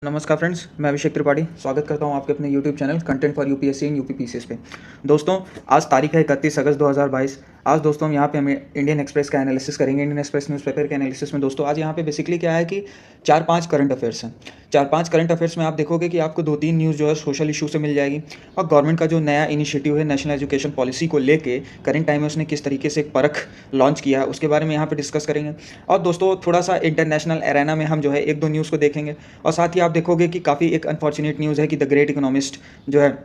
नमस्कार फ्रेंड्स, मैं अभिषेक त्रिपाठी स्वागत करता हूं आपके अपने YouTube channel content for UPSC and UPPCS पे। दोस्तों, आज तारीख है 31 अगस्त 2022। आज दोस्तों हम यहाँ पे हमें इंडियन एक्सप्रेस का एनालिसिस करेंगे। इंडियन एक्सप्रेस न्यूज़पेपर के एनालिसिस में दोस्तों आज यहाँ पे बेसिकली क्या है कि 4-5 करंट अफेयर्स हैं। 4-5 करंट अफेयर्स में आप देखोगे कि आपको 2-3 न्यूज़ जो है सोशल इशू से मिल जाएगी और गवर्नमेंट का जो नया इनिशिएटिव है नेशनल एजुकेशन पॉलिसी को लेके करंट टाइम में उसने किस तरीके से एक परख लॉन्च किया है उसके बारे में यहाँ पे डिस्कस करेंगे। और दोस्तों थोड़ा सा इंटरनेशनल एरेना में हम जो है 1-2 न्यूज़ को देखेंगे और साथ ही आप देखोगे कि काफ़ी एक अनफॉर्चुनेट न्यूज़ है कि द ग्रेट इकोनॉमिस्ट जो है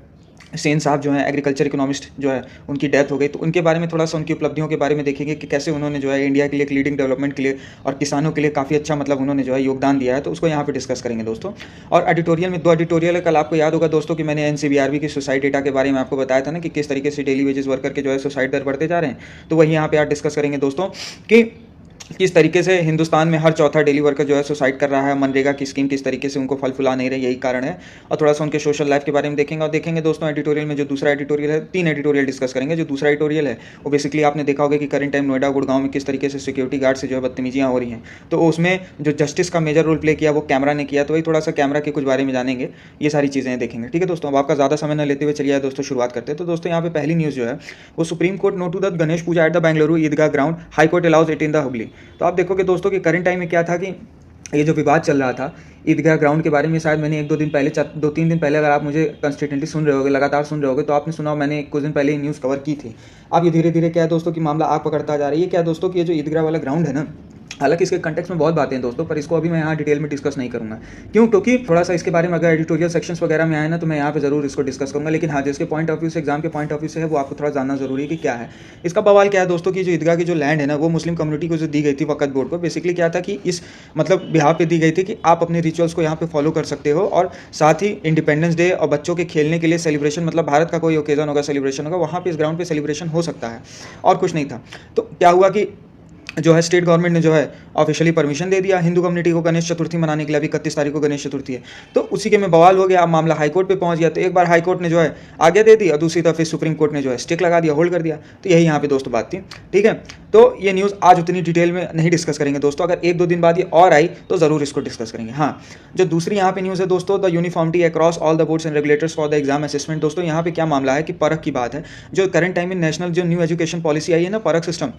सेन साहब जो है एग्रीकल्चर इकोनॉमिस्ट जो है उनकी डेथ हो गई। तो उनके बारे में थोड़ा सा उनकी उपलब्धियों के बारे में देखेंगे कि कैसे उन्होंने जो है इंडिया के लिए एक लीडिंग डेवलपमेंट के लिए और किसानों के लिए काफ़ी अच्छा उन्होंने जो है योगदान दिया है। तो उसको यहाँ पे डिस्कस करेंगे दोस्तों। और एडिटोरियल में 2 एडिटोरियल है। कल आपको याद होगा दोस्तों कि मैंने एनसीबीआरबी की सुसाइड डेटा के बारे में आपको बताया था ना कि किस तरीके से डेली वेजेस वर्कर के जो है सुसाइड दर बढ़ते जा रहे हैं। तो वही यहाँ पे आज डिस्कस करेंगे दोस्तों कि किस तरीके से हिंदुस्तान में हर चौथा डेली वर्कर जो है सुसाइड कर रहा है। मनरेगा की स्कीम किस तरीके से उनको फल फुला नहीं रही, यही कारण है। और थोड़ा सा उनके सोशल लाइफ के बारे में देखेंगे और देखेंगे दोस्तों एडिटोरियल में जो दूसरा एडिटोरियल है, 3 एडिटोरियल डिस्कस करेंगे। जो दूसरा एडिटोरियल है वो बेसिकली आपने देखा होगा कि करंट टाइम नोएडा गुड़गांव में किस तरीके से सिक्योरिटी गार्ड से जो है बदतमीजियाँ हो रही हैं। तो उसमें जो जस्टिस का मेजर रोल प्ले किया वो कैमरा ने किया। तो वही थोड़ा सा कैमरा के कुछ बारे में जानेंगे, ये सारी चीज़ें देखेंगे। ठीक है दोस्तों, अब आपका ज़्यादा समय न लेते हुए चलिए दोस्तों शुरुआत करते हैं। तो दोस्तों यहाँ पे पहली न्यूज़ जो है वो Supreme Court no to the Ganesh puja at the Bengaluru Idgah ground, High Court allows it in the Hubli. तो आप देखोगे दोस्तों कि करंट टाइम में क्या था कि ये जो विवाद चल रहा था ईदगाह ग्राउंड के बारे में, शायद मैंने 1-2 दिन पहले 2-3 दिन पहले, अगर आप मुझे कंसिस्टेंटली सुन रहे होगे, लगातार सुन रहे होगे, तो आपने सुना मैंने कुछ दिन पहले ये न्यूज़ कवर की थी। अब ये धीरे धीरे क्या है दोस्तों कि मामला आग पकड़ता जा रही है। क्या है दोस्तों कि ये जो ईदगाह वाला ग्राउंड है ना, हालांकि इसके कंटेक्स्ट में बहुत बातें हैं दोस्तों, पर इसको अभी मैं यहाँ डिटेल में डिस्कस नहीं करूँगा। क्यों? क्योंकि थोड़ा सा इसके बारे में अगर एडिटोरियल सेक्शंस वगैरह में आए ना तो मैं यहाँ पे ज़रूर इसको डिस्कस करूँगा। लेकिन हाँ, जिसके पॉइंट ऑफ व्यू से, एग्जाम के पॉइंट ऑफ व्यू से है, वो आपको थोड़ा जानना जरूरी है कि क्या है इसका बवाल। क्या है दोस्तों कि जो ईदगाह की जो लैंड है ना वो मुस्लिम कम्युनिटी को जो दी गई थी वक्फ बोर्ड को, बेसिकली क्या था कि इस बिहार पे दी गई थी कि आप अपने रिचुअल्स को यहाँ पे फॉलो कर सकते हो और साथ ही इंडिपेंडेंस डे और बच्चों के खेलने के लिए सेलिब्रेशन, भारत का कोई ओकेजन होगा, सेलिब्रेशन होगा, वहाँ पे इस ग्राउंड पे सेलिब्रेशन हो सकता है और कुछ नहीं था। तो क्या हुआ कि जो है स्टेट गवर्नमेंट ने जो है ऑफिशियली परमिशन दे दिया हिंदू कम्युनिटी को गणेश चतुर्थी मनाने के लिए। अभी 31 तारीख को गणेश चतुर्थी है, तो उसी के में बवाल हो गया। अब मामला हाई कोर्ट पे पहुंच गया। तो एक बार हाई कोर्ट ने जो है आगे दे दी और दूसरी तरफ फिर सुप्रीम कोर्ट ने जो है स्टिक लगा दिया, होल्ड कर दिया। तो यही यहाँ पे दोस्तों बात थी। ठीक है, तो ये न्यूज़ आज उतनी डिटेल में नहीं डिस्कस करेंगे दोस्तों। अगर 1-2 दिन बाद ये और आई तो ज़रूर इसको डिस्कस करेंगे। हाँ, जो दूसरी यहाँ पे न्यूज़ है दोस्तों, the uniformity across all the boards and regulators for the exam assessment. दोस्तों यहाँ पे क्या मामला है कि परख की बात है। जो करंट टाइम में नेशनल जो न्यू एजुकेशन पॉलिसी आई है ना, परख सिस्टम,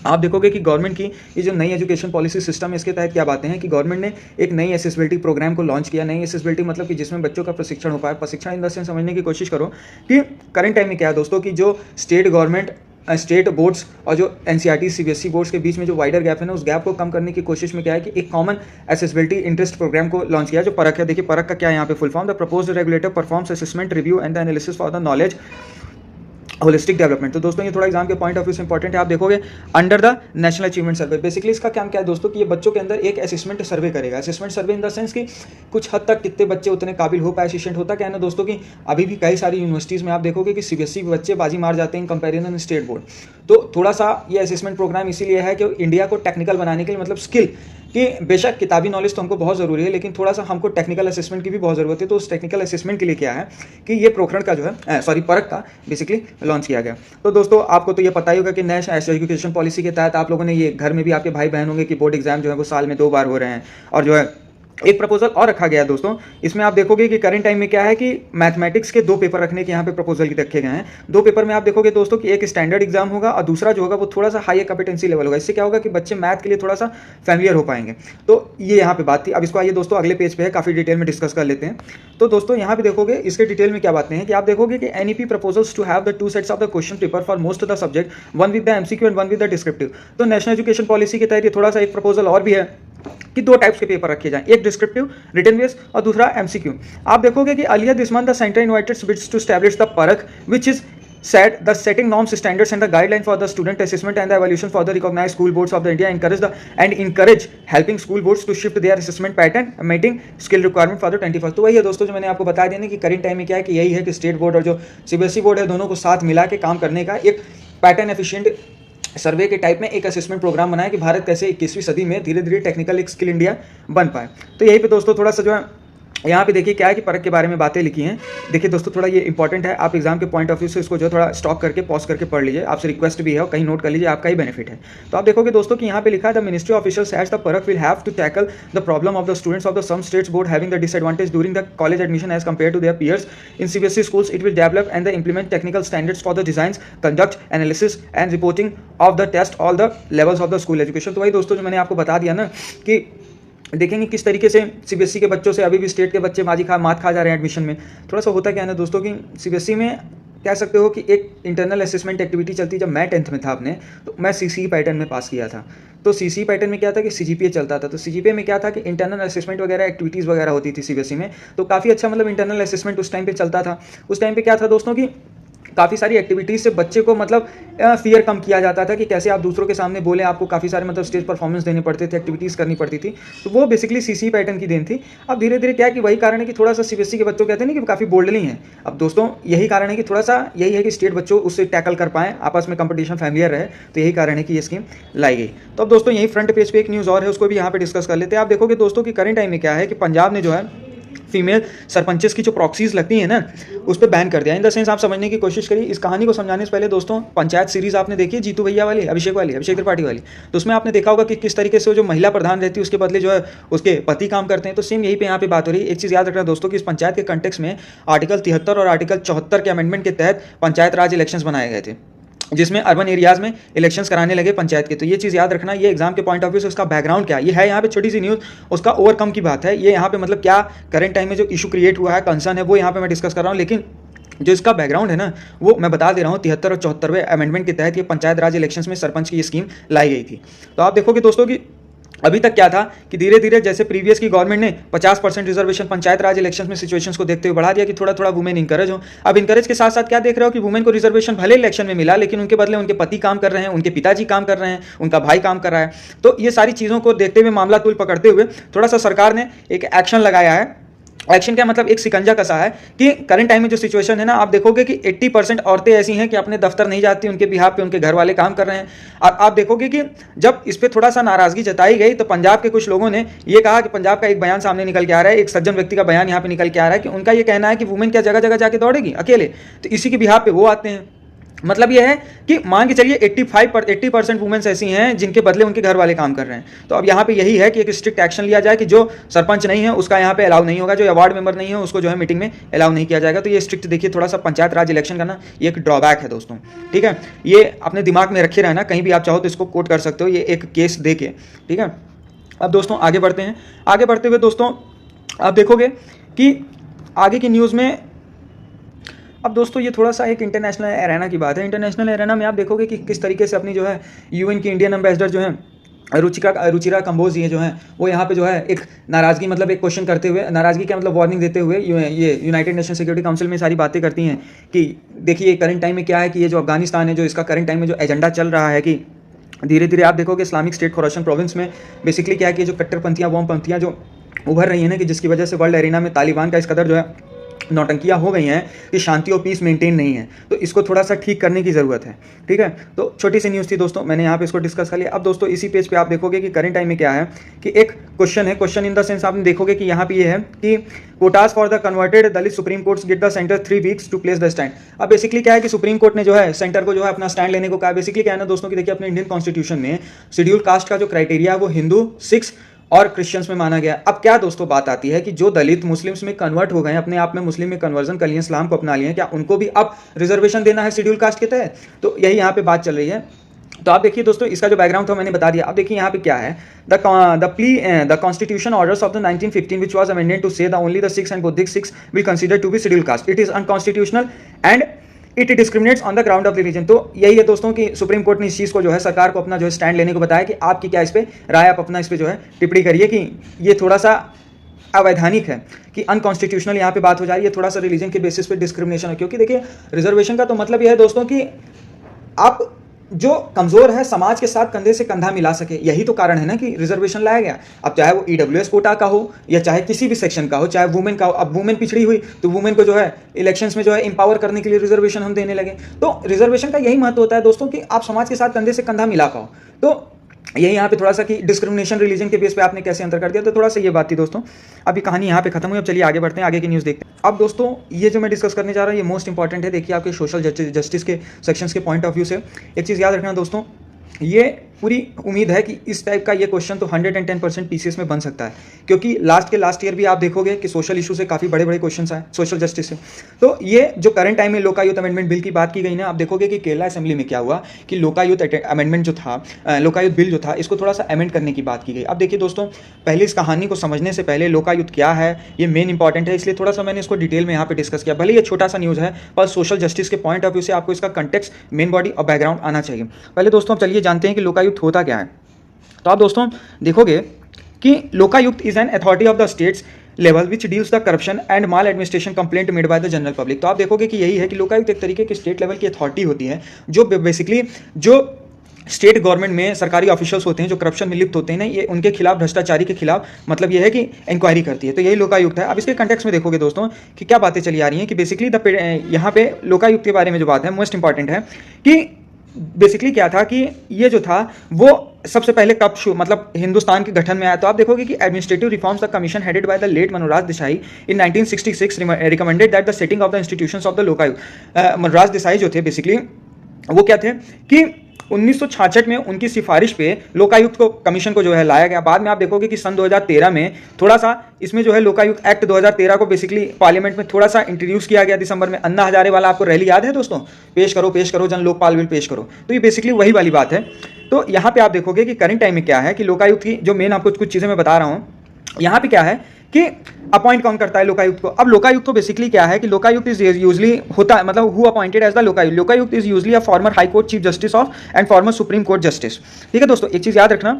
आप देखोगे कि गवर्नमेंट की ये जो नई एजुकेशन पॉलिसी सिस्टम है, इसके तहत क्या बातें हैं कि गवर्नमेंट ने एक नई एसेसिबिलिटी प्रोग्राम को लॉन्च किया। नई एसेसिबिलिटी मतलब कि जिसमें बच्चों का प्रशिक्षण हो पाए। प्रशिक्षण इन द सेंस समझने की कोशिश करो कि करंट टाइम में क्या है दोस्तों कि जो स्टेट गवर्नमेंट, स्टेट बोर्ड्स और जो एनसीईआरटी सीबीएसई बोर्ड्स के बीच में जो वाइडर गैप है ना, उस गैप को कम करने की कोशिश में क्या है कि एक कॉमन एसेसिबिलिटी इंटरेस्ट प्रोग्राम को लॉन्च किया। जो परख है, देखिए परख का क्या है यहाँ पे full form, the proposed regulator performs assessment review and the analysis for the knowledge holistic development. तो दोस्तों ये थोड़ा एग्जाम के पॉइंट ऑफ व्यू से इंपॉर्टेंट है। आप देखोगे under the national achievement survey, basically इसका काम क्या है दोस्तों कि ये बच्चों के अंदर एक असेसमेंट सर्वे करेगा। Assessment survey in the sense कि कुछ हद तक कितने बच्चे उतने काबिल हो पाए एफिशिएंट। होता क्या है ना दोस्तों कि अभी भी कई सारी यूनिवर्सिटीज़ में आप देखोगे कि सीबीएसई बच्चे बाजी मार जाते हैं इन कंपेरिजन स्टेट बोर्ड। तो थोड़ा सा ये असेसमेंट प्रोग्राम इसीलिए है कि इंडिया को टेक्निकल बनाने के लिए, स्किल कि बेशक किताबी नॉलेज तो हमको बहुत ज़रूरी है, लेकिन थोड़ा सा हमको टेक्निकल असेसमेंट की भी बहुत ज़रूरत है। तो उस टेक्निकल असेसमेंट के लिए क्या है कि ये प्रोग्राम का जो है परख का बेसिकली लॉन्च किया गया। तो दोस्तों आपको तो ये पता ही होगा कि नेशनल एजुकेशन पॉलिसी के तहत आप लोगों ने ये घर में भी आपके भाई बहन होंगे कि बोर्ड एग्जाम जो है वो साल में 2 बार हो रहे हैं। और जो है एक प्रपोजल और रखा गया है दोस्तों, इसमें आप देखोगे कि करंट टाइम में क्या है कि मैथमेटिक्स के 2 पेपर रखने के यहाँ पे प्रपोजल रखे गए हैं। 2 पेपर में आप देखोगे दोस्तों कि एक स्टैंडर्ड एग्जाम होगा और दूसरा जो होगा वो थोड़ा सा हाई कॉम्पिटेंसी लेवल होगा। इससे क्या होगा कि बच्चे मैथ के लिए थोड़ा सा फैमिलियर हो पाएंगे। तो ये यहाँ पे बात थी। अब इसको आइए दोस्तों अगले पेज पे है, काफी डिटेल में डिस्कस कर लेते हैं। तो दोस्तों यहाँ पे देखोगे इसके डिटेल में क्या बातें हैं कि आप देखोगे कि NEP proposals to have the 2 sets of the question paper for most of the subject, one with the MCQ and one with the descriptive. तो नेशनल एजुकेशन पॉलिसी के तहत ये थोड़ा सा एक प्रपोजल और भी है कि 2 टाइप्स के पेपर रखे जाएं, एक डिस्क्रिप्टिव रिटन बेस और दूसरा एमसीक्यू। आप देखोगे कि earlier this month the centre invited bids to establish the Parakh which is set the setting norms, standards and the guideline for the student assessment and the evaluation for the recognized school boards of the India, encourage helping school boards to shift their assessment pattern meeting skill requirement for the 21st। तो वही है दोस्तों जो मैंने आपको बता दिया कि करंट टाइम में क्या है कि यही है कि स्टेट बोर्ड और जो सीबीएसई बोर्ड है दोनों को साथ मिला के काम करने का एक पैटर्न एफिशिएंट सर्वे के टाइप में एक असेसमेंट प्रोग्राम बनाया कि भारत कैसे 21वीं सदी में धीरे धीरे टेक्निकल एक स्किल इंडिया बन पाए। तो यही पे दोस्तों थोड़ा सा जो है यहाँ पे देखिए क्या है कि परख के बारे में बातें लिखी हैं। देखिए दोस्तों थोड़ा ये इंपॉर्टेंट है, आप एग्जाम के पॉइंट ऑफ व्यू से इसको जो है थोड़ा स्टॉप करके पॉज करके पढ़ लीजिए, आपसे रिक्वेस्ट भी है और कहीं नोट कर लीजिए, आपका ही बेनिफिट है। तो आप देखोगे दोस्तों कि यहाँ पे लिखा है the ministry officials as the Parakh will have to tackle the problem of the students of the some states board having the disadvantage during the college admission as compare to their peers in CBSE schools. It will develop and the implement technical standards for the design, conduct, analysis and reporting of the test all the levels of the school education. तो वही दोस्तों जो मैंने आपको बता दिया ना कि देखेंगे किस तरीके से सीबीएसई के बच्चों से अभी भी स्टेट के बच्चे मात खा जा रहे हैं एडमिशन में। थोड़ा सा होता क्या है ना दोस्तों कि सीबीएसई में कह सकते हो कि एक इंटरनल असेसमेंट एक्टिविटी चलती है। जब मैं 10th में था अपने, तो मैं सीसी पैटर्न में पास किया था। तो सीसी पैटर्न में क्या था कि सीजीपीए चलता था। तो सीजीपीए में क्या था कि इंटरनल असेसमेंट वगैरह एक्टिविटीज़ वगैरह होती थी सीबीएसई में। तो काफ़ी अच्छा मतलब इंटरनल असेसमेंट उस टाइम पे चलता था। उस टाइम पे क्या था दोस्तों कि काफ़ी सारी एक्टिविटीज़ से बच्चे को मतलब फियर कम किया जाता था कि कैसे आप दूसरों के सामने बोले, आपको काफ़ी सारे मतलब स्टेज परफॉर्मेंस देने पड़ते थे, एक्टिविटीज़ करनी पड़ती थी। तो वो बेसिकली सीसी पैटर्न की देन थी। अब धीरे धीरे क्या है कि वही कारण है कि थोड़ा सा सीबीएसई के बच्चों कहते हैं ना कि काफ़ी बोल्डली हैं। अब दोस्तों यही कारण है कि थोड़ा सा यही है कि स्टेट बच्चों उससे टैकल कर पाएँ, आपस में कंपटीशन फैमिलियर रहे। तो यही कारण है कि ये स्कीम लाई गई। तो अब दोस्तों यही फ्रंट पेज पे एक न्यूज़ और है, उसको भी यहाँ पे डिस्कस कर लेते हैं। आप देखोगे दोस्तों कि करंट टाइम में क्या है कि पंजाब ने जो है फीमेल सरपंचेस की जो प्रॉक्सीज लगती हैं ना, उस पर बैन कर दिया। इन द सेंस आप समझने की कोशिश करिए। इस कहानी को समझाने से पहले दोस्तों पंचायत सीरीज आपने देखी है जीतू भैया वाली, अभिषेक त्रिपाठी वाली। तो उसमें आपने देखा होगा कि किस तरीके से जो महिला प्रधान रहती है उसके बदले जो है उसके पति काम करते हैं। तो सेम यही पे यहाँ पे बात हो रही है। एक चीज़ याद रखना दोस्तों कि इस पंचायत के कंटेक्स में आर्टिकल 73 और आर्टिकल 74 के अमेंडमेंट के तहत पंचायत राज इलेक्शंस बनाए गए थे, जिसमें अर्बन एरियाज़ में इलेक्शंस कराने लगे पंचायत के। तो ये चीज़ याद रखना, ये एग्जाम के पॉइंट ऑफ व्यू से उसका बैकग्राउंड क्या है, ये है यहाँ पे छोटी सी न्यूज़, उसका ओवरकम की बात है। ये यहाँ पे मतलब क्या करंट टाइम में जो इशू क्रिएट हुआ है, कंसर्न है, वो यहाँ पे मैं डिस्कस कर रहा हूँ। लेकिन जो इसका बैकग्राउंड है ना, वो मैं बता दे रहा हूँ। 73 और 74वें अमेंडमेंट के तहत ये पंचायत राज इलेक्शंस में सरपंच की ये स्कीम लाई गई थी। तो आप देखोगे दोस्तों कि अभी तक क्या था कि धीरे धीरे जैसे प्रीवियस की गवर्नमेंट ने 50% रिजर्वेशन पंचायत राज इलेक्शंस में सिचुएशंस को देखते हुए बढ़ा दिया कि थोड़ा थोड़ा वुमेन इंकरेज हो। अब इंकरेज के साथ साथ क्या देख रहे हो कि वुमेन को रिजर्वेशन भले इलेक्शन में मिला, लेकिन उनके बदले उनके पति काम कर रहे हैं, उनके पिताजी काम कर रहे हैं, उनका भाई काम कर रहा है। तो ये सारी चीज़ों को देखते हुए, मामला तूल पकड़ते हुए थोड़ा सा सरकार ने एक एक्शन लगाया है। एक्शन क्या मतलब एक शिकंजा कसा है कि करंट टाइम में जो सिचुएशन है ना, आप देखोगे कि 80% औरतें ऐसी हैं कि अपने दफ्तर नहीं जाती, उनके बिहाफ पे उनके घर वाले काम कर रहे हैं। आप देखोगे कि जब इस पे थोड़ा सा नाराजगी जताई गई तो पंजाब के कुछ लोगों ने ये कहा कि पंजाब का एक बयान सामने निकल के आ रहा है, एक सज्जन व्यक्ति का बयान यहाँ पे निकल के आ रहा है कि उनका ये कहना है कि वुमेन क्या जगह जगह जाके दौड़ेगी अकेले। तो इसी के बिहाफ पे वो आते हैं। मतलब यह है कि मान के चलिए 80% वुमेन्स ऐसी हैं जिनके बदले उनके घर वाले काम कर रहे हैं। तो अब यहाँ पे यही है कि एक स्ट्रिक्ट एक्शन लिया जाए कि जो सरपंच नहीं है उसका यहाँ पे अलाउ नहीं होगा, जो वार्ड मेंबर नहीं है उसको जो है मीटिंग में अलाउ नहीं किया जाएगा। तो ये स्ट्रिक्ट देखिए, थोड़ा सा पंचायत राज इलेक्शन का ना ये एक ड्रॉबैक है दोस्तों, ठीक है। ये अपने दिमाग में रखे रहना, कहीं भी आप चाहो तो इसको कोट कर सकते हो, ये एक केस दे के, ठीक है। अब दोस्तों आगे बढ़ते हैं। आगे बढ़ते हुए दोस्तों आप देखोगे कि आगे की न्यूज़ में अब दोस्तों ये थोड़ा सा एक इंटरनेशनल एरेना की बात है। इंटरनेशनल एरेना में आप देखोगे कि किस तरीके से अपनी जो है यूएन की इंडियन एम्बेसडर जो है रुचिरा कंबोज ये जो है वो यहाँ पे जो है एक नाराज़गी मतलब एक क्वेश्चन करते हुए, नाराज़गी क्या मतलब वार्निंग देते हुए ये यूनाइटेड नेशन सिक्योरिटी काउंसिल में सारी बातें करती हैं कि देखिए करंट टाइम में क्या है कि ये जो अफगानिस्तान है, जो इसका करंट टाइम में जो एजेंडा चल रहा है कि धीरे धीरे आप देखोगे इस्लामिक स्टेट खोरासान प्रोविंस में बेसिकली क्या है कि जो कट्टरपंथियाँ वामपंथियाँ जो उभर रही हैं ना, कि जिसकी वजह से वर्ल्ड एरिना में तालिबान का इस कदर जो है नौटंकियाँ हो गई हैं कि शांति और पीस मेंटेन नहीं है। तो इसको थोड़ा सा ठीक करने की ज़रूरत है, ठीक है। तो छोटी सी न्यूज़ थी दोस्तों, मैंने यहाँ पे इसको डिस्कस कर लिया। अब दोस्तों इसी पेज पे आप देखोगे कि करंट टाइम में क्या है कि एक क्वेश्चन है, क्वेश्चन इन द सेंस आपने देखोगे कि यहाँ पे ये है कि quotas for the converted Dalit Supreme Courts get the centre 3 weeks to place the stand. अब बेसिकली क्या है कि सुप्रीम कोर्ट ने जो है सेंटर को जो है अपना स्टैंड लेने को कहा। बेसिकली क्या है ना दोस्तों कि देखिए अपने इंडियन कॉन्स्टिट्यूशन में शेड्यूल कास्ट का जो क्राइटेरिया है वो हिंदू, सिख्स और क्रिश्चियंस में माना गया। अब क्या दोस्तों बात आती है कि जो दलित मुस्लिम्स में कन्वर्ट हो गए, अपने आप में मुस्लिम में कन्वर्जन कर लिए, इस्लाम को अपना लिए, क्या उनको भी अब रिजर्वेशन देना है शेड्यूल कास्ट के तहत? तो यही यहाँ पे बात चल रही है। तो आप देखिए दोस्तों इसका जो बैकग्राउंड था मैंने बता दिया। अब देखिए यहाँ पे क्या है, the constitution orders of the 1915 which was amended to say that only the Sikhs and Buddhist Sikhs will considered to be scheduled caste. It is unconstitutional and it discriminates on the ground of religion. तो यही है दोस्तों कि supreme court ने इस चीज़ को जो है सरकार को अपना जो है स्टैंड लेने को बताया कि आपकी क्या इस पर राय, आप अपना इस पर जो है टिप्पणी करिए कि ये थोड़ा सा अवैधानिक है कि अनकॉन्स्टिट्यूशनल यहाँ पे बात हो जा रही है, थोड़ा सा रिलीजन के बेसिस पे डिस्क्रिमिनेशन है। क्योंकि देखिए रिजर्वेशन का तो मतलब यह है दोस्तों कि आप जो कमज़ोर है समाज के साथ कंधे से कंधा मिला सके, यही तो कारण है ना कि रिजर्वेशन लाया गया। अब चाहे वो ईडब्ल्यूएस कोटा का हो या चाहे किसी भी सेक्शन का हो, चाहे वुमेन का हो। अब वुमेन पिछड़ी हुई तो वुमेन को जो है इलेक्शंस में जो है इंपावर करने के लिए रिजर्वेशन हम देने लगे। तो रिजर्वेशन का यही महत्व होता है दोस्तों कि आप समाज के साथ कंधे से कंधा मिला पाओ। तो यही यहाँ पे थोड़ा सा कि डिस्क्रिमिनेशन रिलीजन के बेस पे आपने कैसे अंतर कर दिया, तो थोड़ा सा ये बात थी दोस्तों। अभी कहानी यहाँ पे खत्म हुई, अब चलिए आगे बढ़ते हैं, आगे की न्यूज़ देखते हैं। अब दोस्तों ये जो मैं डिस्कस करने जा रहा हूँ ये मोस्ट इंपॉर्टेंट है। देखिए आपके सोशल जस्टिस के सेक्शंस के पॉइंट ऑफ व्यू से एक चीज़ याद रखना दोस्तों, ये पूरी उम्मीद है कि इस टाइप का ये क्वेश्चन तो 110% पीसीएस में बन सकता है, क्योंकि लास्ट ईयर भी आप देखोगे कि सोशल इशू से काफ़ी बड़े बड़े क्वेश्चंस आए, सोशल जस्टिस से। तो ये जो करंट टाइम में लोकायुक्त अमेंडमेंट बिल की बात की गई ना, आप देखोगे कि केरला असेंबली में क्या हुआ कि लोकायुक्त अमेंडमेंट जो था, लोकायुक्त बिल जो था, इसको थोड़ा सा अमेंड करने की बात की गई। अब देखिए दोस्तों, पहले इस कहानी को समझने से पहले लोकायुक्त क्या है ये मेन इंपॉर्टेंट है, इसलिए थोड़ा सा मैंने इसको डिटेल में यहाँ पे डिस्कस किया। भले ये छोटा सा न्यूज़ है, पर सोशल जस्टिस के पॉइंट ऑफ व्यू से आपको इसका कंटेक्स्ट, मेन बॉडी और बैकग्राउंड आना चाहिए। पहले दोस्तों चलिए जानते हैं कि लोकायुक्त होता क्या है। तो आप दोस्तों देखोगे कि Lokayukta is an authority of the states level which deals the corruption and mall administration complaint made by the general public. तो आप देखोगे कि यही है कि लोकायुक्त एक तरीके की स्टेट लेवल की अथॉरिटी होती है, जो बेसिकली जो स्टेट गवर्नमेंट में सरकारी ऑफिशियल्स होते हैं जो करप्शन में लिप्त होते हैं ना, ये उनके खिलाफ, भ्रष्टाचारी के खिलाफ, मतलब ये है कि इंक्वायरी करती है। तो यही लोकायुक्त है। अब इसके कंटेक्स्ट में देखोगे दोस्तों कि क्या बातें चली आ रही हैं कि बेसिकली यहाँ पे लोकायुक्त के बारे में जो बात है मोस्ट इंपॉर्टेंट है कि बेसिकली क्या था कि ये जो था वो सबसे पहले कब मतलब हिंदुस्तान के गठन में आया। तो आप देखोगे कि administrative reforms the commission headed by the late Manoraj Desai in 1966 recommended that the setting of the institutions of the Lokayukta. Manoraj Desai जो थे बेसिकली वो क्या थे कि 1966 में उनकी सिफारिश पे लोकायुक्त को कमीशन को जो है लाया गया। बाद में आप देखोगे कि सन 2013 में थोड़ा सा इसमें जो है लोकायुक्त एक्ट 2013 को बेसिकली पार्लियामेंट में थोड़ा सा इंट्रोड्यूस किया गया दिसंबर में। अन्ना हजारे वाला आपको रैली याद है दोस्तों, पेश करो जन लोकपाल बिल पेश करो। तो ये बेसिकली वही वाली बात है। तो यहाँ पे आप देखोगे कि करंट टाइम में क्या है कि लोकायुक्त की जो मेन आपको कुछ चीज़ें मैं बता रहा हूँ, यहाँ पे क्या है कि अपॉइंट कौन करता है लोकायुक्त को। अब लोकायुक्त तो बेसिकली क्या है कि लोकायुक्त इज यूजली होता है, मतलब who appointed as the Lokayukta. Lokayukta is usually a former High Court chief justice of and former Supreme Court justice. ठीक है दोस्तों, एक चीज याद रखना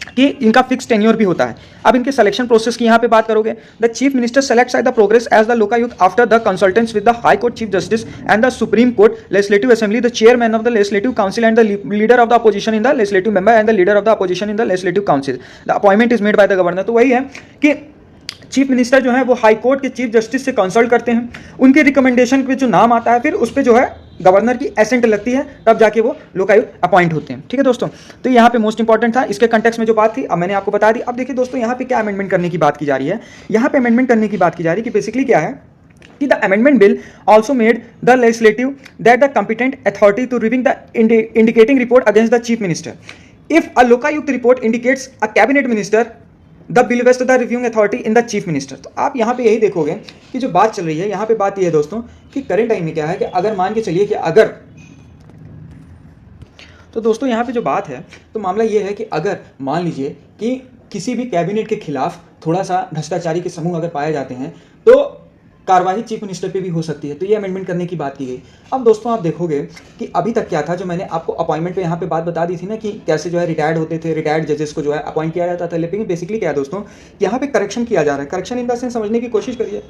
कि इनका फिक्स टेन्योर भी होता है। अब इनके सिलेक्शन प्रोसेस की यहाँ पे बात करोगे, the chief minister selects the progress as the Lokayukta after the consultants with the High Court chief justice and the Supreme Court legislative assembly, the chairman of the legislative council and the leader of the opposition in the legislative member and the leader of the opposition in the legislative council. The appointment is made by the governor. तो वही है कि chief minister जो है वो high court के chief justice से consult करते हैं, उनके रिकमेंडेशन पे जो नाम आता है फिर उस पर जो है गवर्नर की एसेंट लगती है, तब जाके वो लोकायुक्त अपॉइंट होते हैं। ठीक है दोस्तों, तो यहाँ पे मोस्ट इंपॉर्टेंट था, इसके कंटेक्स्ट में जो बात थी अब मैंने आपको बता दी। अब देखिए दोस्तों यहाँ पे क्या अमेंडमेंट करने की बात की जा रही है। यहाँ पे अमेंडमेंट करने की बात की जा रही है कि बेसिकली क्या है कि the amendment bill also made the legislative that the competent authority to रिविंग the indicating report against the chief minister. If a Lokayukta report indicates a cabinet minister the bill vest the reviewing authority in the chief minister. तो आप यहाँ पे यही देखोगे कि जो बात चल रही है यहाँ पे बात ये है दोस्तों कि करंट टाइम में क्या है कि अगर मान के चलिए कि अगर, तो दोस्तों यहाँ पे जो बात है तो मामला ये है कि अगर मान लीजिए कि किसी भी कैबिनेट के खिलाफ थोड़ा सा भ्रष्टाचारी के समूह अगर पाए जाते हैं तो कार्रवाई चीफ मिनिस्टर पे भी हो सकती है। तो ये अमेंडमेंट करने की बात की गई। अब दोस्तों आप देखोगे कि अभी तक क्या था, जो मैंने आपको अपॉइंटमेंट पे यहाँ पे बात बता दी थी ना कि कैसे जो है रिटायर्ड होते थे, रिटायर्ड जजेस को जो है अपॉइंट किया जाता था। लेकिन बेसिकली क्या है दोस्तों, यहाँ पे करेक्शन किया जा रहा है। करेक्शन इन द सेंस समझने की कोशिश करिए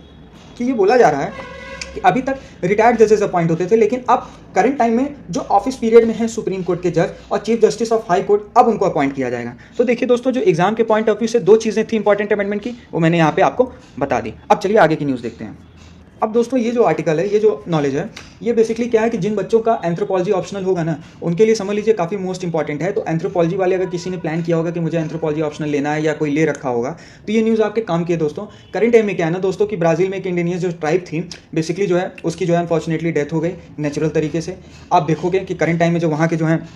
कि ये बोला जा रहा है कि अभी तक रिटायर्ड जजेस अपॉइंट होते थे, लेकिन अब करंट टाइम में जो ऑफिस पीरियड में है सुप्रीम कोर्ट के जज और chief justice of high court, अब उनको अपॉइंट किया जाएगा। तो देखिए दोस्तों, जो एग्जाम के पॉइंट ऑफ व्यू से दो चीज़ें थी इंपॉर्टेंट अमेंडमेंट की, वो मैंने यहाँ पे आपको बता दी। अब चलिए आगे की न्यूज़ देखते हैं। अब दोस्तों ये जो आर्टिकल है, ये जो नॉलेज है, ये बेसिकली क्या है कि जिन बच्चों का एंथ्रोपोलॉजी ऑप्शनल होगा ना, उनके लिए समझ लीजिए काफ़ी मोस्ट इंपॉर्टेंट है। तो एंथ्रोपोलॉजी वाले अगर किसी ने प्लान किया होगा कि मुझे एंथ्रोपोलॉजी ऑप्शनल लेना है या कोई ले रखा होगा, तो ये न्यूज़ आपके काम की है दोस्तों। करंट टाइम में क्या है ना दोस्तों कि ब्राज़ील में एक इंडियनियस जो ट्राइब थी बेसिकली जो है उसकी जो है अनफॉर्चुनेटली डेथ हो गई नेचुरल तरीके से। आप देखोगे कि करंट टाइम में जो वहाँ के जो हैं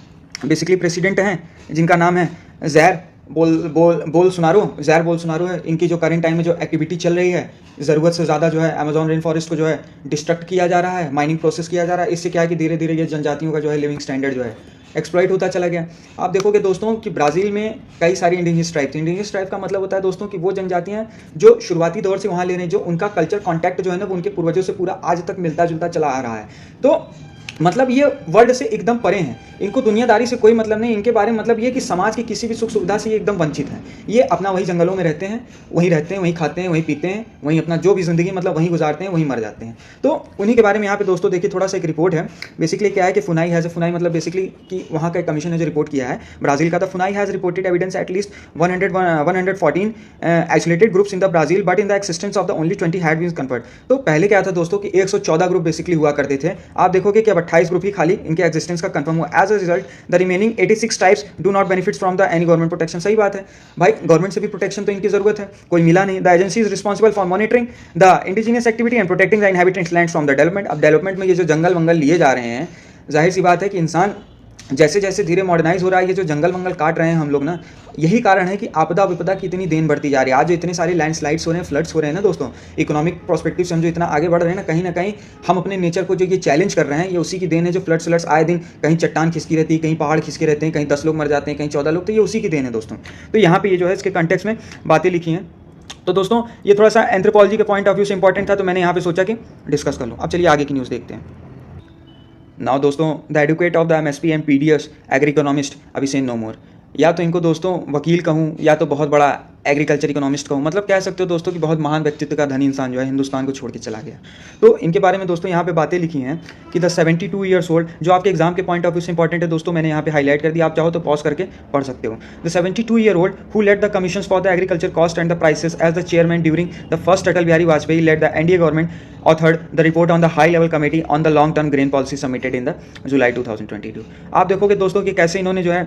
बेसिकली प्रेसिडेंट हैं जिनका नाम है जैर बोल्सोनारो है। इनकी जो करंट टाइम में जो एक्टिविटी चल रही है, ज़रूरत से ज़्यादा जो है अमेजॉन रेन फॉरेस्ट को जो है डिस्ट्रक्ट किया जा रहा है, माइनिंग प्रोसेस किया जा रहा है। इससे क्या है कि धीरे धीरे ये जनजातियों का जो है लिविंग स्टैंडर्ड जो है एक्सप्लॉइट होता चला गया। आप देखोगे दोस्तों कि ब्राज़ील में कई सारी इंडिजिनस ट्राइब थी। इंडिजिनस ट्राइब का मतलब होता है दोस्तों कि वो जनजातियाँ जो शुरुआती दौर से वहाँ ले रहे हैं, जो उनका कल्चर कॉन्टैक्ट जो है ना वो उनके पूर्वजों से पूरा आज तक मिलता जुलता चला आ रहा है। तो मतलब ये वर्ल्ड से एकदम परे हैं, इनको दुनियादारी से कोई मतलब नहीं। इनके बारे में मतलब ये कि समाज की किसी भी सुख सुविधा से ये एकदम वंचित हैं। ये अपना वही जंगलों में रहते हैं, वहीं रहते हैं, वहीं खाते हैं, वहीं पीते हैं, वहीं अपना जो भी ज़िंदगी मतलब वहीं गुजारते हैं, वहीं मर जाते हैं। तो उन्हीं के बारे में यहाँ पे दोस्तों देखिए थोड़ा सा एक रिपोर्ट है। बेसिकली क्या है कि फुनाई हैज़ फुनाई मतलब बेसिकली कि वहाँ का एक कमीशन है जो रिपोर्ट किया है ब्राज़ील का। The FUNAI has reported evidence at least 114 isolated groups in the Brazil but in the existence of the only 20 had been confirmed. तो पहले क्या था दोस्तों कि 114 ग्रुप बेसिकली हुआ करते थे। आप देखोगे कि अब 28 ग्रुप ही खाली इनके एग्जिस्टेंस का कंफर्म हुआ। As a result the remaining 86 types do not benefit from the any government protection. सही बात है भाई, गवर्नमेंट से भी प्रोटेक्शन तो इनकी जरूरत है, कोई मिला नहीं। The agency is responsible for monitoring the indigenous activity and protecting the inhabitants land from the development. अब डेवलपमेंट में ये जो जंगल वंगल लिए जा रहे हैं, जाहिर सी बात है कि इंसान जैसे जैसे धीरे मॉडर्नाइज हो रहा है, ये जो जंगल वंगल काट रहे हैं हम लोग ना, यही कारण है कि आपदा विपदा की इतनी देन बढ़ती जा रही है। आज जो इतने सारे लैंडस्लाइड्स हो रहे हैं, फ्लड्स हो रहे हैं ना दोस्तों, इकोनॉमिक प्रोस्पेक्टिव से हम जो इतना आगे बढ़ रहे हैं ना कहीं हम अपने नेचर को जो ये चैलेंज कर रहे हैं, ये उसी की देन है। जो फ्लड्स आए दिन कहीं चट्टान खिसकी रहती है, कहीं पहाड़ खिसके रहते हैं, कहीं 10 लोग मर जाते हैं, कहीं 14 लोग, तो ये उसी की देन है दोस्तों। तो यहाँ पे ये जो है इसके कंटेक्स्ट में बातें लिखी हैं। तो दोस्तों ये थोड़ा सा एंथ्रोपोलॉजी के पॉइंट ऑफ व्यू से इंपॉर्टेंट था, तो मैंने यहाँ पे सोचा कि डिस्कस कर लूँ। अब चलिए आगे की न्यूज़ देखते हैं। नाउ दोस्तों, the advocate of the MSP and PDS agri economist Abhishek no more. या तो इनको दोस्तों वकील कहूँ या तो बहुत बड़ा एग्रीकल्चर इकोनॉमिस्ट कहूँ, मतलब कह सकते हो दोस्तों कि बहुत महान व्यक्तित्व का धनी इंसान जो है हिंदुस्तान को छोड़ के चला गया। तो इनके बारे में दोस्तों यहाँ पे बातें लिखी हैं कि द 72 ईयर्स ओल्ड, जो आपके एग्जाम के पॉइंट ऑफ व्यू से इंपॉर्टेंट है दोस्तों, मैंने यहाँ पे हाईलाइट कर दिया, आप चाहो तो पॉज करके पढ़ सकते हो। The 72 year old who led the commission for the agriculture cost and the prices as the chairman during the first Atal Bihari Vajpayee led the NDA government authored the report on the high level committee on the long term grain policy submitted in the July 2022। आप देखोगे दोस्तों कि कैसे इन्होंने जो है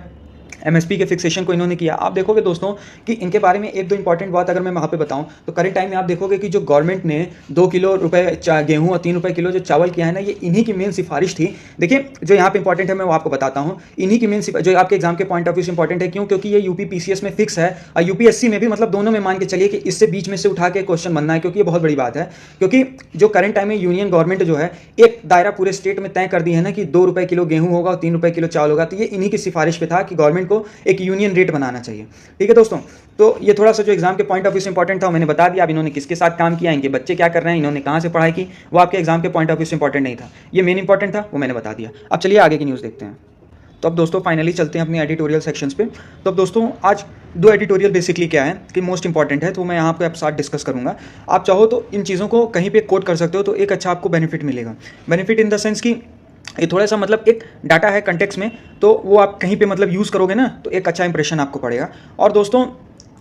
MSP के fixation को इन्होंने किया। आप देखोगे दोस्तों कि इनके बारे में एक दो इंपॉर्टेंट बात अगर मैं वहाँ पे बताऊँ तो करंट टाइम में आप देखोगे कि जो गवर्नमेंट ने 2 किलो रुपए गेहूँ और 3 रुपये किलो जो चावल किया है ना, ये इन्हीं की मेन सिफारिश थी। देखिए जो यहाँ पे इंपॉर्टेंट है मैं वो आपको बताता हूँ, इन्हीं की मेन जो आपके एग्जाम के पॉइंट ऑफ व्यू से इंपॉर्टेंट है। क्यों? क्योंकि ये यूपी पीसीएस में फिक्स है और यूपीएससी में भी, मतलब दोनों में मान के चलिए कि इससे बीच में से उठा के क्वेश्चन बनना है, क्योंकि ये बहुत बड़ी बात है। क्योंकि जो करंट टाइम में यूनियन गवर्नमेंट जो है एक दायरा पूरे स्टेट में तय कर दी है ना कि 2 रुपये किलो गेहूँ होगा और 3 रुपये किलो चावल होगा, तो ये इन्हीं की सिफारिश पे था कि गवर्नमेंट को एक यूनियन रेट बनाना चाहिए। ठीक है दोस्तों, तो ये थोड़ा सा जो एग्जाम के पॉइंट ऑफ व्यू से इंपॉर्टेंट था मैंने बता दिया। अब इन्होंने किसके साथ काम किया, इनके बच्चे क्या कर रहे हैं, इन्होंने कहाँ से पढ़ाई की, वो आपके एग्जाम के पॉइंट ऑफ व्यू से इंपॉर्टेंट नहीं था, ये मेन इंपॉर्टेंट था, वो मैंने बता दिया। अब चलिए आगे की न्यूज़ देखते हैं। तो अब दोस्तों फाइनली चलते हैं अपने एडिटोरियल सेक्शंस पे। तो अब दोस्तों आज 2 एडिटोरियल बेसिकली क्या है कि मोस्ट इंपॉर्टेंट है, तो मैं यहाँ पे आप साथ डिस्कस करूँगा। आप चाहो तो इन चीज़ों को कहीं पे कोट कर सकते हो, तो एक अच्छा आपको बेनिफिट मिलेगा। बेनिफिट इन द सेंस कि ये थोड़ा सा मतलब एक डाटा है कंटेक्स्ट में, तो वो आप कहीं पे मतलब यूज़ करोगे ना तो एक अच्छा इंप्रेशन आपको पड़ेगा। और दोस्तों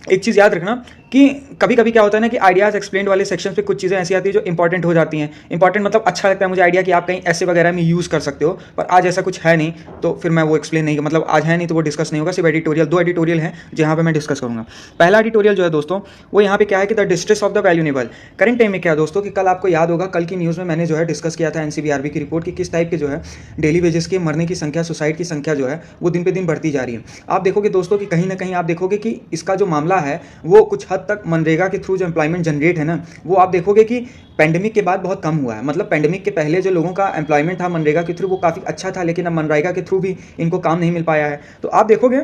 एक चीज़ याद रखना कि कभी कभी क्या होता है ना कि आइडियाज़ एक्सप्लेन वाले सेक्शन पे कुछ चीज़ें ऐसी आती है जो इंपॉर्टेंट हो जाती हैं। इंपॉर्टेंट मतलब अच्छा लगता है मुझे आइडिया कि आप कहीं ऐसे वगैरह में यूज़ कर सकते हो, पर आज ऐसा कुछ है नहीं, तो फिर मैं वो एक्सप्लेन नहीं, मतलब आज है नहीं तो वो डिस्कस नहीं होगा। सिर्फ एडिटोरियल 2 एडिटोरियल हैं जहाँ पे मैं डिस्कस करूँगा। पहला एडिटोरियल जो है दोस्तों वो यहाँ पे क्या है कि the distress of the valuable. Current time में क्या है दोस्तों कि कल आपको याद होगा, कल की न्यूज़ में मैंने जो है डिस्कस किया था एनसीबीआरबी की रिपोर्ट की किस टाइप के जो है डेली वेजेस के मरने की संख्या, सुसाइड की संख्या जो है वो दिन पे दिन बढ़ती जा रही है। आप देखोगे दोस्तों कि कहीं ना कहीं आप देखोगे कि इसका जो मामला है वो कुछ हद तक मनरेगा के थ्रू जो एम्प्लॉयमेंट जनरेट है ना, वो आप देखोगे कि पेंडेमिक के बाद बहुत कम हुआ है। मतलब पेंडेमिक के पहले जो लोगों का एम्प्लॉयमेंट था मनरेगा के थ्रू वो काफ़ी अच्छा था, लेकिन अब मनरेगा के थ्रू भी इनको काम नहीं मिल पाया है। तो आप देखोगे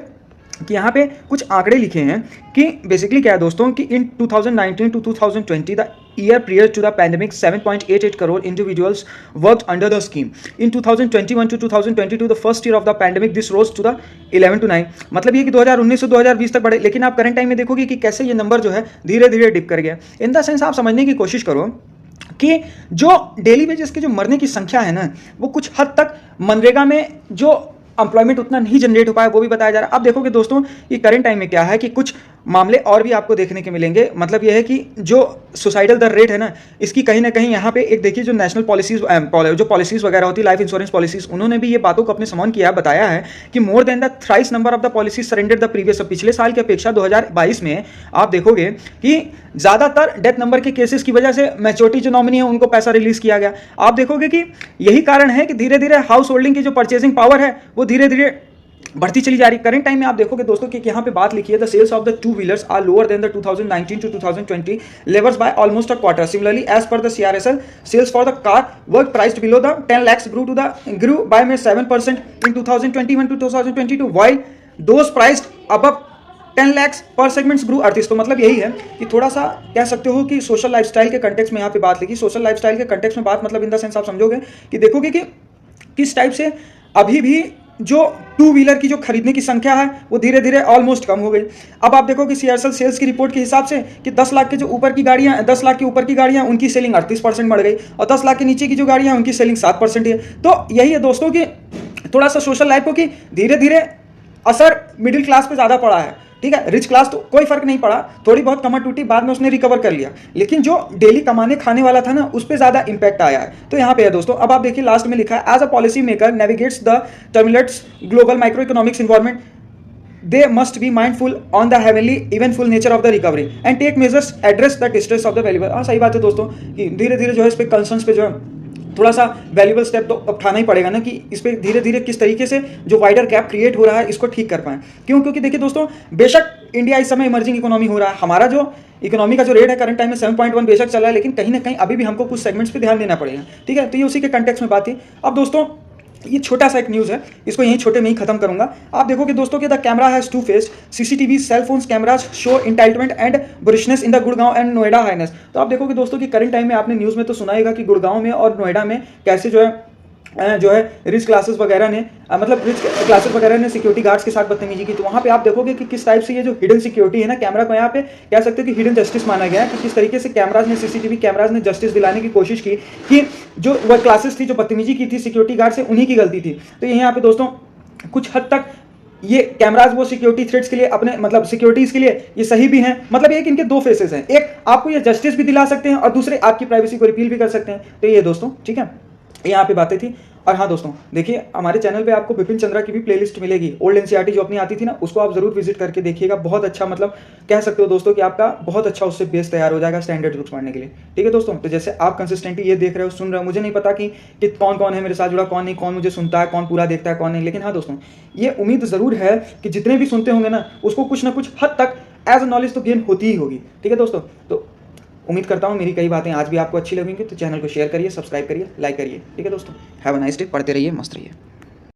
कि यहाँ पे कुछ आंकड़े लिखे हैं कि बेसिकली क्या है दोस्तों कि इन 2019 to 2020 the year prior to the pandemic 7.88 crore individuals worked under the scheme. In 2021 to 2022 the first year of the pandemic this rose to the 11 to 9। मतलब ये कि 2019 से 2020 तक बढ़े, लेकिन आप करंट टाइम में देखोगे कि कैसे ये नंबर जो है धीरे धीरे डिप कर गया। इन द सेंस आप समझने की कोशिश करो कि जो डेली वेजेस के जो मरने की संख्या है ना, वो कुछ हद तक मनरेगा में जो एम्प्लॉयमेंट उतना नहीं जनरेट हो पाया वो भी बताया जा रहा है। अब देखोगे दोस्तों कि करंट टाइम में क्या है कि कुछ मामले और भी आपको देखने के मिलेंगे। मतलब यह है कि जो सुसाइडल दर रेट है ना, इसकी कहीं ना कहीं यहाँ पे एक देखिए जो नेशनल पॉलिसीज जो पॉलिसीज वगैरह होती है, लाइफ इंश्योरेंस पॉलिसीज, उन्होंने भी ये बातों को अपने समान किया, बताया है कि more than the thrice number of the policy surrender the previous. पिछले साल की अपेक्षा 2022 में आप देखोगे कि ज़्यादातर डेथ नंबर के केसेस की वजह से मैच्योरिटी जो नॉमिनी है उनको पैसा रिलीज किया गया। आप देखोगे कि यही कारण है कि धीरे धीरे हाउस होल्डिंग की जो परचेजिंग पावर है वो धीरे धीरे बढ़ती चली जा रही। करंट टाइम में आप देखोगे दोस्तों कि यहाँ पे बात लिखी है the sales of the 2 wheelers are lower than the 2019 to 2020 levels by almost a quarter. Similarly as per the CRSL sales for the car work priced below the 10 lakhs grew by 7% in 2021 to 2022 while those priced above 10 lakhs per segments grew 38। तो मतलब यही है कि थोड़ा सा कह सकते हो कि सोशल लाइफस्टाइल के कंटेक्स्ट में यहाँ पे बात लिखी। सोशल लाइफस्टाइल के कंटेक्स्ट में बात मतलब इन द सेंस आप समझोगे कि देखोगे कि किस टाइप से अभी भी जो 2 व्हीलर की जो खरीदने की संख्या है वो धीरे धीरे ऑलमोस्ट कम हो गई। अब आप देखो कि CRSL सेल्स की रिपोर्ट के हिसाब से कि 10 लाख के जो ऊपर की गाड़ियां, 10 लाख के ऊपर की गाड़ियां उनकी सेलिंग 38% बढ़ गई और 10 लाख के नीचे की जो गाड़ियां उनकी सेलिंग 7% है। तो यही है दोस्तों कि थोड़ा सा सोशल लाइफ को कि धीरे धीरे असर मिडिल क्लास पे ज़्यादा पड़ा है। ठीक है। रिच क्लास तो कोई फर्क नहीं पड़ा, थोड़ी बहुत कमर टूटी, बाद में उसने रिकवर कर लिया, लेकिन जो डेली कमाने खाने वाला था ना, उस पर ज्यादा इंपैक्ट आया है। तो यहाँ पे है दोस्तों, अब आप देखिए लास्ट में लिखा है, as a policy maker navigates the turbulent global micro economics environment, they must be mindful on the heavenly eventful nature of the recovery and take measures address the distress of the valuable। हाँ सही बात है दोस्तों कि धीरे धीरे जो है इस पे कंसर्न्स पे जो है थोड़ा सा वैल्यूबल स्टेप तो उठाना ही पड़ेगा ना, कि इस पे धीरे धीरे किस तरीके से जो वाइडर गैप क्रिएट हो रहा है इसको ठीक कर पाएं। क्यों? क्योंकि देखिए दोस्तों, बेशक इंडिया इस समय इमर्जिंग इकोनॉमी हो रहा है, हमारा जो इकोनॉमी का जो रेट है करंट टाइम में 7.1 बेशक चल रहा है, लेकिन कहीं ना कहीं अभी भी हमको कुछ सेगमेंट्स पे ध्यान देना पड़ेगा, ठीक है। तो ये उसी के कंटेक्स्ट में बात थी। अब दोस्तों ये छोटा सा एक न्यूज़ है, इसको यहीं छोटे में ही खत्म करूंगा। आप देखोगे दोस्तों कि the camera has to face, CCTV cell phones cameras show entitlement and boorishness in the Gurgaon and Noida highness. तो आप देखोगे दोस्तों कि करंट टाइम में आपने न्यूज़ में तो सुनाएगा कि गुड़गांव में और नोएडा में कैसे जो है रिच क्लासेस वगैरह ने मतलब रिच क्लासेस वगैरह ने सिक्योरिटी गार्ड्स के साथ बदतमीजी की। तो वहाँ पे आप देखोगे कि किस टाइप से ये जो हिडन सिक्योरिटी है ना, कैमरा को यहाँ पे कह सकते हो कि हिडन जस्टिस माना गया है, कि किस तरीके से कैमराज ने, सीसीटीवी कैमराज ने जस्टिस दिलाने की कोशिश की कि जो वह क्लासेस थी जो बदतमीजी की थी सिक्योरिटी गार्ड से, उन्हीं की गलती थी। तो यहाँ पे दोस्तों कुछ हद तक ये कैमराज वो सिक्योरिटी थ्रेट्स के लिए अपने मतलब सिक्योरिटीज के लिए ये सही भी हैं, मतलब एक इनके दो फेसेस हैं, एक आपको ये जस्टिस भी दिला सकते हैं और दूसरे आपकी प्राइवेसी को रिपील भी कर सकते हैं। तो ये दोस्तों ठीक है, यहाँ पे बातें थी। और हाँ दोस्तों देखिए, हमारे चैनल पे आपको बिपिन चंद्रा की भी प्लेलिस्ट मिलेगी, ओल्ड एनसीईआरटी जो अपनी आती थी ना, उसको आप जरूर विजिट करके देखिएगा। बहुत अच्छा मतलब कह सकते हो दोस्तों कि आपका बहुत अच्छा उससे बेस तैयार हो जाएगा स्टैंडर्ड बुक्स पढ़ने के लिए, ठीक है दोस्तों। तो जैसे आप कंसिस्टेंटली ये देख रहे हो, सुन रहे हो, मुझे नहीं पता कि कौन कौन है मेरे साथ जुड़ा, कौन नहीं, कौन मुझे सुनता है, कौन पूरा देखता है, कौन नहीं, लेकिन हाँ दोस्तों ये उम्मीद जरूर है कि जितने भी सुनते होंगे ना, उसको कुछ ना कुछ हद तक एज अ नॉलेज तो गेन होती ही होगी, ठीक है दोस्तों। तो उम्मीद करता हूँ मेरी कई बातें आज भी आपको अच्छी लगेंगी। तो चैनल को शेयर करिए, सब्सक्राइब करिए, लाइक करिए, ठीक है दोस्तों। हैव अ नाइस डे, पढ़ते रहिए, मस्त रहिए।